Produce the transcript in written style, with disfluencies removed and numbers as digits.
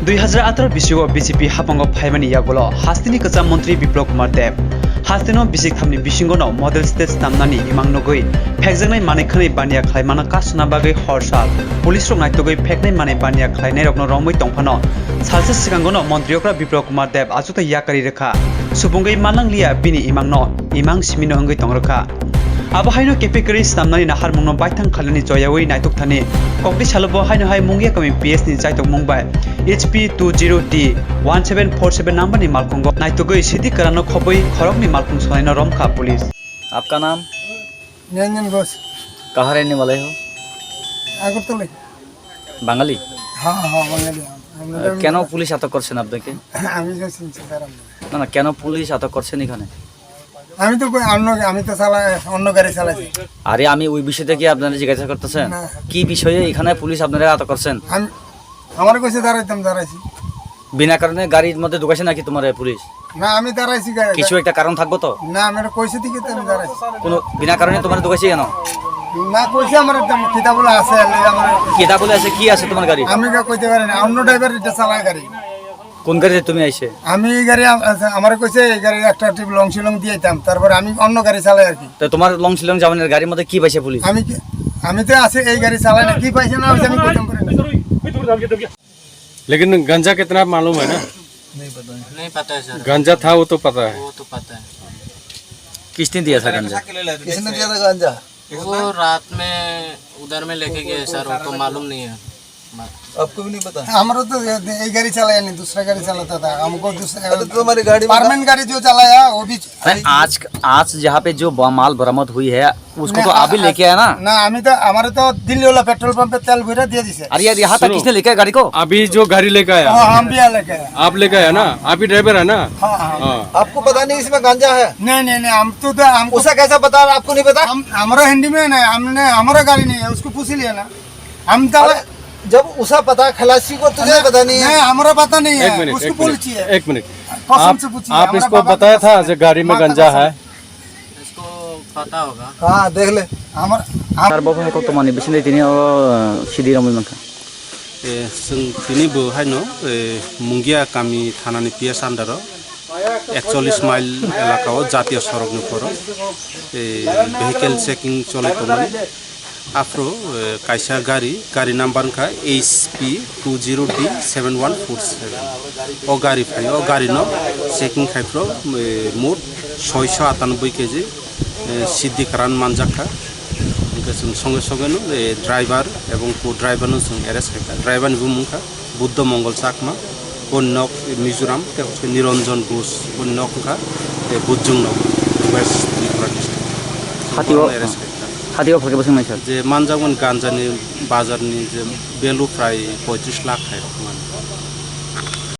2018 बिसिगो BJP हापंगो फाइमानि यागोलो हास्तिनि कचा मंत्री बिप्लब कुमार देव हास्तिनो बिसिक थामनि बिसिंगोनो मडेल स्टेज नामनानि इमांनगै फेकजोंनाय मानेखनै बानिया खालायमाना कासना बागै हरसाल पुलिस रक नायतगै फेकनाय माने बानिया खालायनाय रकनो रंमै तंफानो सालसे सिगांगोनो मन्त्रियोक्रा बिप्लब कुमार देव आजुता याकारि रेखा सुबुंगै मालांलिया बिनि इमांनो इमां सिमिनो हंगै तंरखा आबहायनो केपेकरि स्नामनानि नाहार मुंनो बायथां खालानि जयावै नायतक थानि कक्ति सालबो हायनो हाय मुंगिया कमि PS नि जायतक मुंबाय HP 20D 1747 नंबरनि मालकुंगो नायतगै सिद्धि करानो खबै खरकनि मालकुंग सनायनो रमखा पुलिस। आपका नाम? निरंजन घोष। कहाँ रहने वाले हो? আগরতলা। বাঙালি? হ্যাঁ বাঙালি। কেন পুলিশ আটক করছেন আপনাকে? আমি যে শুনছি তারা না না, কেন পুলিশ আটক করছেন এখানে? আমি তো আমি তো অন্য গাড়ি চালাচ্ছি। আরে আমি ওই বিষয়টা কি আপনারা জিজ্ঞাসা করতেছেন? না। কি বিষয়ে এখানে পুলিশ আপনারা আটক করছেন? আমি আমার কাছে দাঁড়াইছি। বিনা কারণে গাড়ির মধ্যে ঢুকাইছে নাকি তোমার পুলিশ? না আমি দাঁড়াইছি গাড়ি। কিছু একটা কারণ থাকবো তো? না আমার কইছে দিকে তো আমি দাঁড়াইছি। কোনো বিনা কারণে তোমার ঢুকাইছে কেন? না কইছে আমার কিতাবলে আছে আমার কিতাবলে আছে কি আছে তোমার গাড়ি? আমি কইতে পারি না, অন্য ড্রাইভার এটা চালায় গাড়ি। কোন গাড়িতে তুমি আইছে? আমি এই গাড়ি আমার কইছে এই গাড়ি একটা ট্রিপ লং শিলং দিয়েতাম, তারপর আমি অন্য গাড়ি চালাই আর কি। তো তোমার লং শিলং যাওয়ার গাড়ির মধ্যে কি পাইছে পুলিশ? আমি তো আছে এই গাড়ি চালাই না, কি পাইছে না আমি কইতাম পারি না। लेकिन गंजा कितना मालूम है ना? नहीं पता है सर। गंजा था वो तो पता है। वो तो पता है। किसने दिया था गांजा? किसने दिया था गांजा? वो रात में उधर में लेके गए सर, वो तो मालूम नहीं है। आपको भी नहीं पता? हमारा तो एक गाड़ी चलाया नहीं, दूसरा गाड़ी चलाता था। हमको दूसरा तुम्हारी गाड़ी परमानेंट गाड़ी जो चलाया वो भी आज जहाँ पे जो माल बरामद हुई है उसको तो आप ही लेके आए ना? ना हमें तो हमारे तो दिल्ली वाला पेट्रोल पंप पे तेल भरा दिया दिसे। अरे यार यहाँ तक किसने लेके आया गाड़ी को? अभी जो गाड़ी लेके आया हम भी लेके आए। आप लेके आया ना? आप ही ड्राइवर है ना? हाँ। आपको पता नहीं इसमें गांजा है? नहीं हम तो हमको उसे कैसा पता? आपको नहीं पता? हमारा हिंदी में ना, हमने हमारा गाड़ी नहीं है, उसको पूछ लिया ना। हम तो जब उसा पता खलासी को तुझे पता नहीं है? हमारा पता नहीं है, उसको एक पूछिए। मिनट कसम से पूछिए। आप इसको बताया था जो गाड़ी में गंजा है? इसको पता होगा। हाँ देख ले। सार्वभौम कतमानि बिसिनि दिनै सिदिराम मानखा जों दिनैबो हायनो मुंगिया गामि थानानि PS आन्डाराव 41 माइल एलाकाव जातीय सरकनि फरो भेहिकेल चेकिं चलायतोमोन। आफ्रो कायसा गाड़ी नाम्बार का HP 20D 7147 ओ गाड़ी फाय ओ गाड़ी न चेकिं खायफ्रो मोट 698 केजी सिद्धि करान मानजाखा संगे संगे ड्राइवर एवं को ड्राइवर एरेस्ट खायखा ड्राइवर मुंखा बुद्ध मंगल चाकमा अन्य मिजोराम निरंजन घोष अन्य बुजुंग वेस्ट त्रिपुरा डिस्ट्रिक्ट हाथियाव फरके बसंग नाय सर जे मानजागोन गांजानि बाजारनि जे बेलु प्राय 35 लाख है।